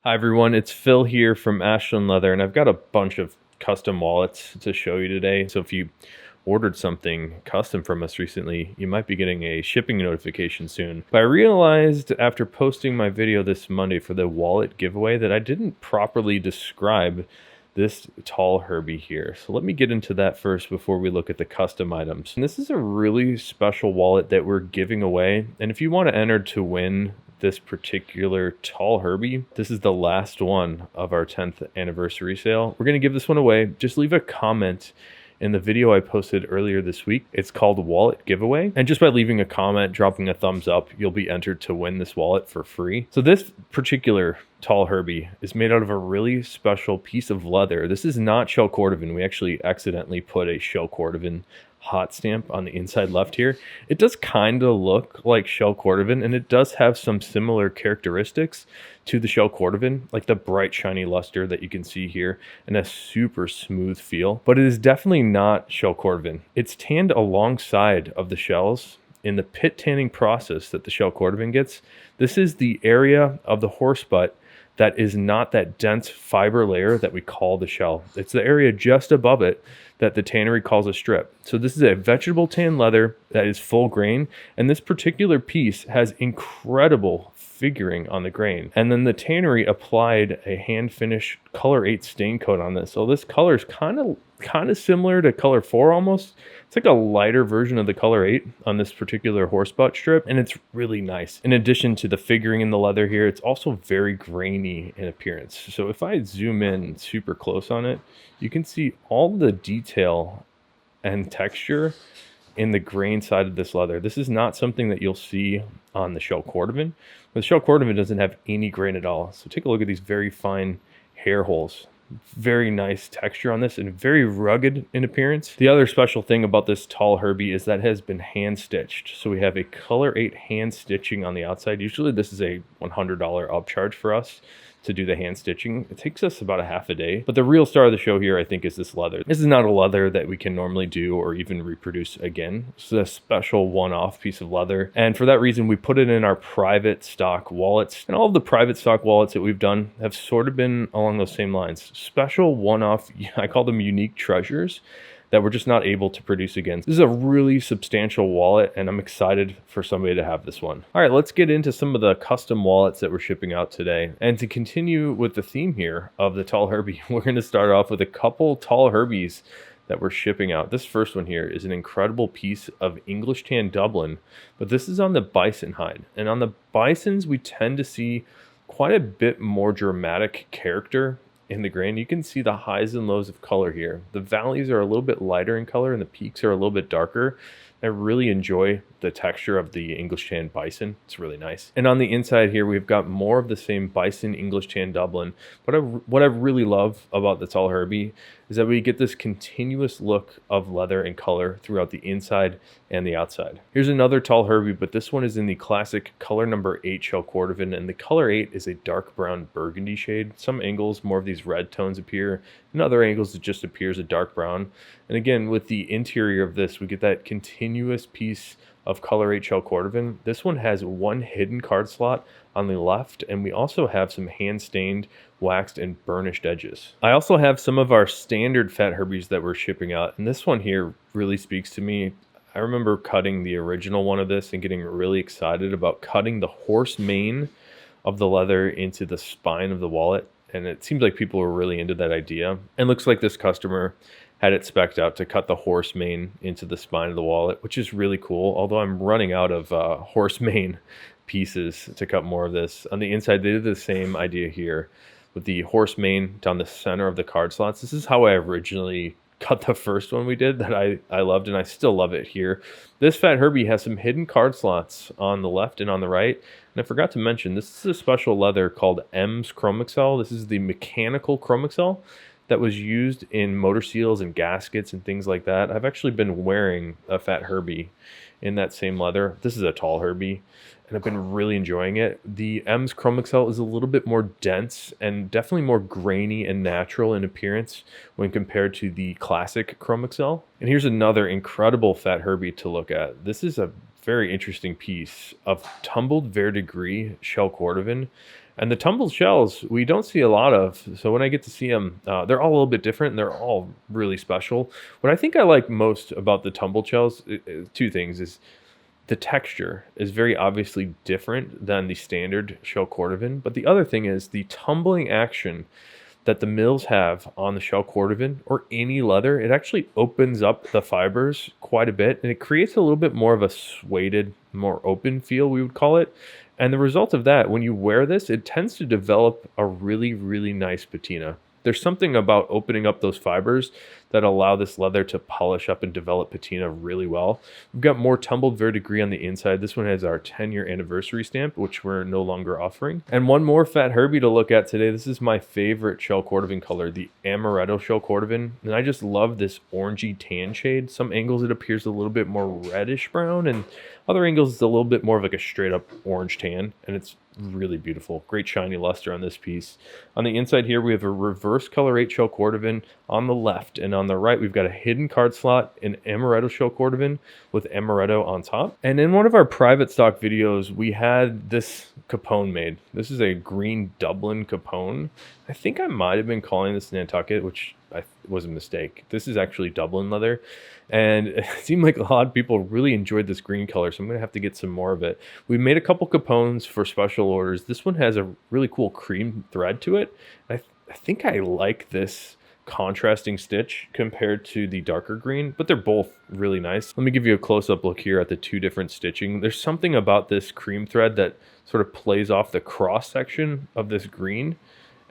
Hi everyone, it's Phil here from Ashland Leather, and I've got a bunch of custom wallets to show you today. So if you ordered something custom from us recently, you might be getting a shipping notification soon. But I realized after posting my video this Monday for the wallet giveaway that I didn't properly describe this tall Herbie here. So let me get into that first before we look at the custom items. And this is a really special wallet that we're giving away. And if you want to enter to win this particular tall Herbie, this is the last one of our 10th anniversary sale. We're going to give this one away. Just leave a comment in the video I posted earlier this week. It's called Wallet Giveaway. And just by leaving a comment, dropping a thumbs up, you'll be entered to win this wallet for free. So this particular tall Herbie is made out of a really special piece of leather. This is not shell cordovan. We actually accidentally put a shell cordovan hot stamp on the inside left here. It does kind of look like shell cordovan, and it does have some similar characteristics to the shell cordovan, like the bright shiny luster that you can see here and a super smooth feel, but it is definitely not shell cordovan. It's tanned alongside of the shells in the pit tanning process that the shell cordovan gets. This is the area of the horse butt that is not that dense fiber layer that we call the shell. It's the area just above it that the tannery calls a strip. So this is a vegetable tan leather that is full grain, and this particular piece has incredible figuring on the grain. And then the tannery applied a hand finished color 8 stain coat on this. So this color is kind of similar to color 4 almost. It's like a lighter version of the color 8 on this particular horse butt strip, and it's really nice. In addition to the figuring in the leather here, it's also very grainy in appearance. So if I zoom in super close on it, you can see all the detail and texture in the grain side of this leather. This is not something that you'll see on the shell cordovan. The shell cordovan doesn't have any grain at all. So take a look at these very fine hair holes. Very nice texture on this and very rugged in appearance. The other special thing about this tall Herbie is that it has been hand stitched. So we have a color 8 hand stitching on the outside. Usually this is a $100 upcharge for us to do the hand stitching. It takes us about a half a day. But the real star of the show here, I think, is this leather. This is not a leather that we can normally do or even reproduce again. This is a special one-off piece of leather. And for that reason, we put it in our private stock wallets. And all of the private stock wallets that we've done have sort of been along those same lines. Special one-off, I call them unique treasures that we're just not able to produce again. This is a really substantial wallet, and I'm excited for somebody to have this one. All right, let's get into some of the custom wallets that we're shipping out today. And to continue with the theme here of the tall Herbie, we're going to start off with a couple tall Herbies that we're shipping out. This first one here is an incredible piece of English tan Dublin, but this is on the bison hide. And on the bisons, we tend to see quite a bit more dramatic character in the grain. You can see the highs and lows of color here. The valleys are a little bit lighter in color and the peaks are a little bit darker. I really enjoy the texture of the English tan bison. It's really nice. And on the inside here, we've got more of the same bison English tan Dublin. But what I really love about the tall Herbie is that we get this continuous look of leather and color throughout the inside and the outside. Here's another tall Herbie, but this one is in the classic color number 8 shell cordovan, and the color 8 is a dark brown burgundy shade. Some angles, more of these red tones appear. In other angles, it just appears a dark brown. And again, with the interior of this, we get that continuous piece of color 8 shell cordovan. This one has one hidden card slot on the left, and we also have some hand stained, waxed, and burnished edges. I also have some of our standard fat Herbies that we're shipping out, and this one here really speaks to me. I remember cutting the original one of this and getting really excited about cutting the horse mane of the leather into the spine of the wallet, and it seems like people were really into that idea. And looks like this customer had it spec'd out to cut the horse mane into the spine of the wallet, which is really cool, although I'm running out of horse mane pieces to cut more of this. On the inside, they did the same idea here with the horse mane down the center of the card slots. This is how I originally cut the first one we did that I loved, and I still love it here. This fat Herbie has some hidden card slots on the left and on the right. And I forgot to mention, this is a special leather called M's Chrome Excel. This is the mechanical Chrome Excel that was used in motor seals and gaskets and things like that. I've actually been wearing a fat Herbie in that same leather. This is a tall Herbie, and I've been really enjoying it. The M's Chrome Excel is a little bit more dense and definitely more grainy and natural in appearance when compared to the classic Chrome Excel. And here's another incredible fat Herbie to look at. This is a very interesting piece of tumbled verdigris shell cordovan, And the tumbled shells, we don't see a lot of. So when I get to see them, they're all a little bit different and they're all really special. What I think I like most about the tumbled shells, two things, is the texture is very obviously different than the standard shell cordovan. But the other thing is the tumbling action that the mills have on the shell cordovan or any leather. It actually opens up the fibers quite a bit and it creates a little bit more of a suede, more open feel, we would call it. And the result of that, when you wear this, it tends to develop a really, really nice patina. There's something about opening up those fibers that allow this leather to polish up and develop patina really well. We've got more tumbled verdigris on the inside. This one has our 10-year anniversary stamp, which we're no longer offering. And one more Fat Herbie to look at today. This is my favorite shell cordovan color, the amaretto shell cordovan. And I just love this orangey tan shade. Some angles it appears a little bit more reddish brown, and other angles it's a little bit more of like a straight up orange tan, and it's really beautiful. Great shiny luster on this piece. On the inside here, we have a reverse color 8 shell cordovan on the left, and on the right, we've got a hidden card slot in amaretto shell cordovan with amaretto on top. And in one of our private stock videos, we had this Capone made. This is a green Dublin Capone. I think I might have been calling this Nantucket, which was a mistake. This is actually Dublin leather. And it seemed like a lot of people really enjoyed this green color, so I'm going to have to get some more of it. We made a couple Capones for special orders. This one has a really cool cream thread to it. I think I like this contrasting stitch compared to the darker green, but they're both really nice. Let me give you a close-up look here at the two different stitching. There's something about this cream thread that sort of plays off the cross section of this green,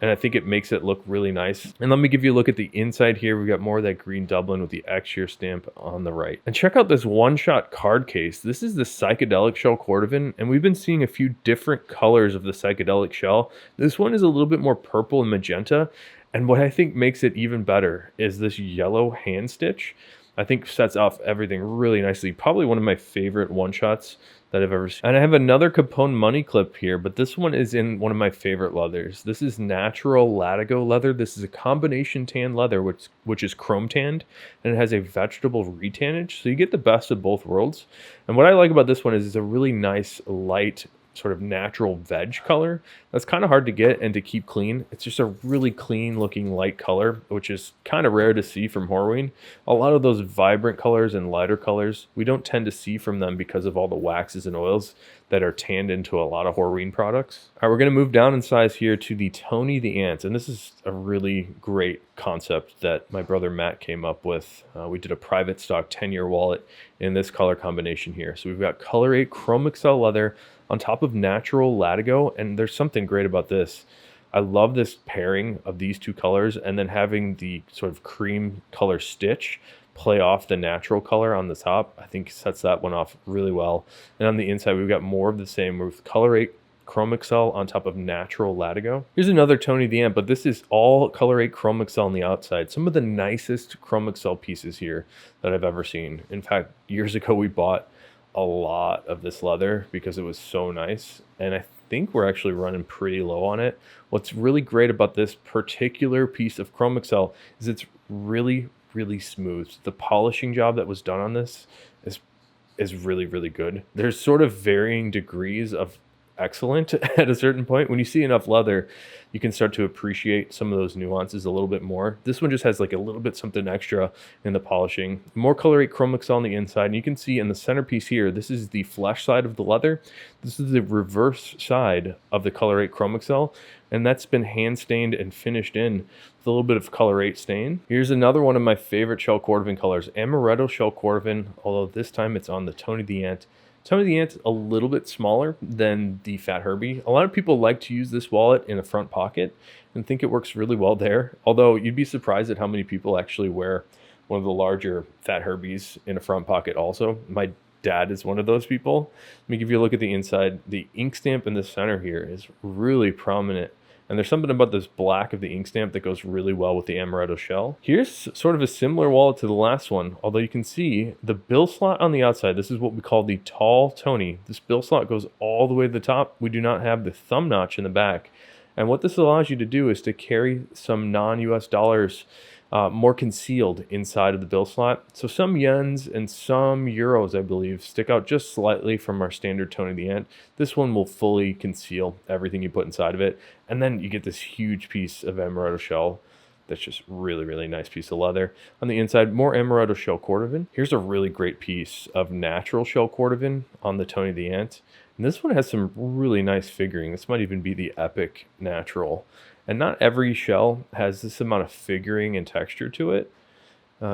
and I think it makes it look really nice. And let me give you a look at the inside here. We've got more of that green Dublin with the X-Shear stamp on the right. And check out this one-shot card case. This is the psychedelic shell cordovan, and we've been seeing a few different colors of the psychedelic shell. This one is a little bit more purple and magenta, and what I think makes it even better is this yellow hand stitch. I think sets off everything really nicely. Probably one of my favorite one-shots that I've ever seen. And I have another Capone money clip here, but this one is in one of my favorite leathers. This is natural Latigo leather. This is a combination tan leather, which is chrome tanned, and it has a vegetable retannage. So you get the best of both worlds. And what I like about this one is it's a really nice, light, sort of natural veg color that's kind of hard to get and to keep clean. It's just a really clean looking light color, which is kind of rare to see from Horween. A lot of those vibrant colors and lighter colors we don't tend to see from them because of all the waxes and oils that are tanned into a lot of Horween products. All right, we're going to move down in size here to the Tony the Ant, and this is a really great concept that my brother Matt came up with. We did a private stock 10-year wallet in this color combination here. So we've got color 8 chrome excel leather on top of natural Latigo, and there's something great about this. I love this pairing of these two colors and then having the sort of cream color stitch play off the natural color on the top. I think sets that one off really well. And on the inside, we've got more of the same with color 8 chrome excel on top of natural Latigo. Here's another Tony the Ant, but this is all color 8 chrome excel on the outside. Some of the nicest chrome excel pieces here that I've ever seen. In fact, years ago we bought a lot of this leather because it was so nice, and I think we're actually running pretty low on it. What's really great about this particular piece of chrome excel is it's really, really smooth. The polishing job that was done on this is really, really good. There's sort of varying degrees of excellent at a certain point. When you see enough leather, you can start to appreciate some of those nuances a little bit more. This one just has like a little bit something extra in the polishing. More color 8 chrome excel on the inside, and you can see in the centerpiece here, this is the flesh side of the leather. This is the reverse side of the color 8 chrome excel, and that's been hand stained and finished in with a little bit of color 8 stain. Here's another one of my favorite shell cordovan colors, amaretto shell cordovan, although this time it's on the Tony the Ant. Tony the Ant's a little bit smaller than the Fat Herbie. A lot of people like to use this wallet in a front pocket and think it works really well there. Although you'd be surprised at how many people actually wear one of the larger Fat Herbies in a front pocket also. My dad is one of those people. Let me give you a look at the inside. The ink stamp in the center here is really prominent. And there's something about this black of the ink stamp that goes really well with the amaretto shell. Here's sort of a similar wallet to the last one, although you can see the bill slot on the outside. This is what we call the tall Tony. This bill slot goes all the way to the top. We do not have the thumb notch in the back. And what this allows you to do is to carry some non-US dollars more concealed inside of the bill slot. So some yens and some euros, I believe, stick out just slightly from our standard Tony the Ant. This one will fully conceal everything you put inside of it. And then you get this huge piece of amaretto shell. That's just really, really nice piece of leather. On the inside, more amaretto shell cordovan. Here's a really great piece of natural shell cordovan on the Tony the Ant. And this one has some really nice figuring. This might even be the epic natural. And not every shell has this amount of figuring and texture to it.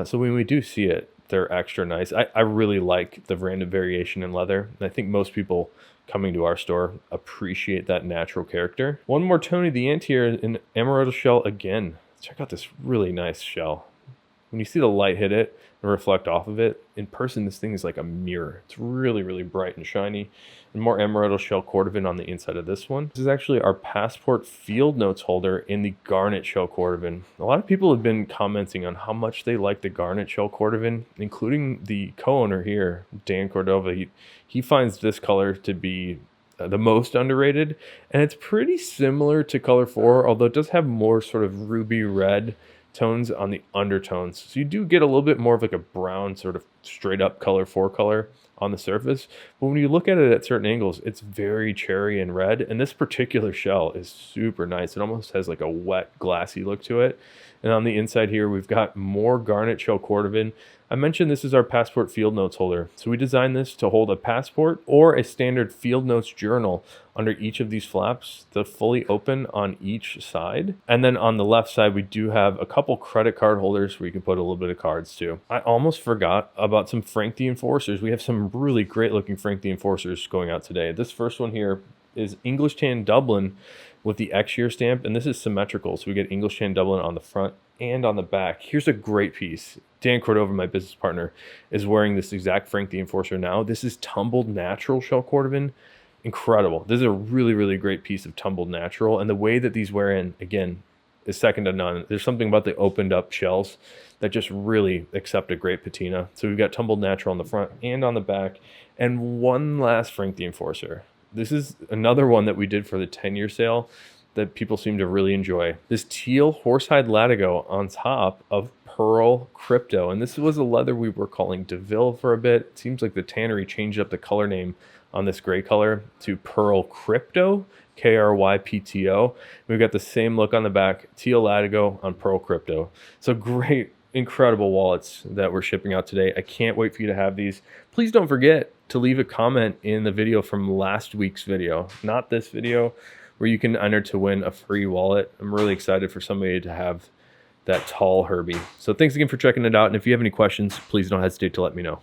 So when we do see it, they're extra nice. I really like the random variation in leather. And I think most people coming to our store appreciate that natural character. One more Tony the Ant here in amaretto shell again. Check out this really nice shell. When you see the light hit it and reflect off of it, in person this thing is like a mirror. It's really, really bright and shiny. And more amaretto shell cordovan on the inside of this one. This is actually our passport field notes holder in the garnet shell cordovan. A lot of people have been commenting on how much they like the garnet shell cordovan, including the co-owner here, Dan Cordova. He finds this color to be the most underrated, and it's pretty similar to color 4, although it does have more sort of ruby red tones on the undertones. So you do get a little bit more of like a brown sort of straight up color 4 color on the surface, but when you look at it at certain angles, it's very cherry and red, and this particular shell is super nice. It almost has like a wet glassy look to it. And on the inside here, we've got more garnet shell cordovan. I mentioned this is our passport field notes holder. So we designed this to hold a passport or a standard field notes journal under each of these flaps. They're fully open on each side. And then on the left side, we do have a couple credit card holders where you can put a little bit of cards too. I almost forgot about some Frank the Enforcers. We have some really great looking Frank the Enforcers going out today. This first one here is English Tan Dublin with the X-Year stamp, and this is symmetrical, so we get English Tan Dublin on the front and on the back. Here's a great piece. Dan Cordova, my business partner, is wearing this exact Frank the Enforcer now. This is tumbled natural shell cordovan. Incredible. This is a really, really great piece of tumbled natural, and the way that these wear in, again, is second to none. There's something about the opened up shells that just really accept a great patina. So we've got tumbled natural on the front and on the back. And one last Frank the Enforcer. This is another one that we did for the 10-year sale that people seem to really enjoy. This teal horsehide latigo on top of pearl crypto. And this was a leather we were calling DeVille for a bit. It seems like the tannery changed up the color name on this gray color to pearl crypto, Krypto. We've got the same look on the back, teal latigo on pearl crypto. So great, incredible wallets that we're shipping out today. I can't wait for you to have these. Please don't forget to leave a comment in the video from last week's video, not this video, where you can enter to win a free wallet. I'm really excited for somebody to have that tall Herbie. So thanks again for checking it out. And if you have any questions, please don't hesitate to let me know.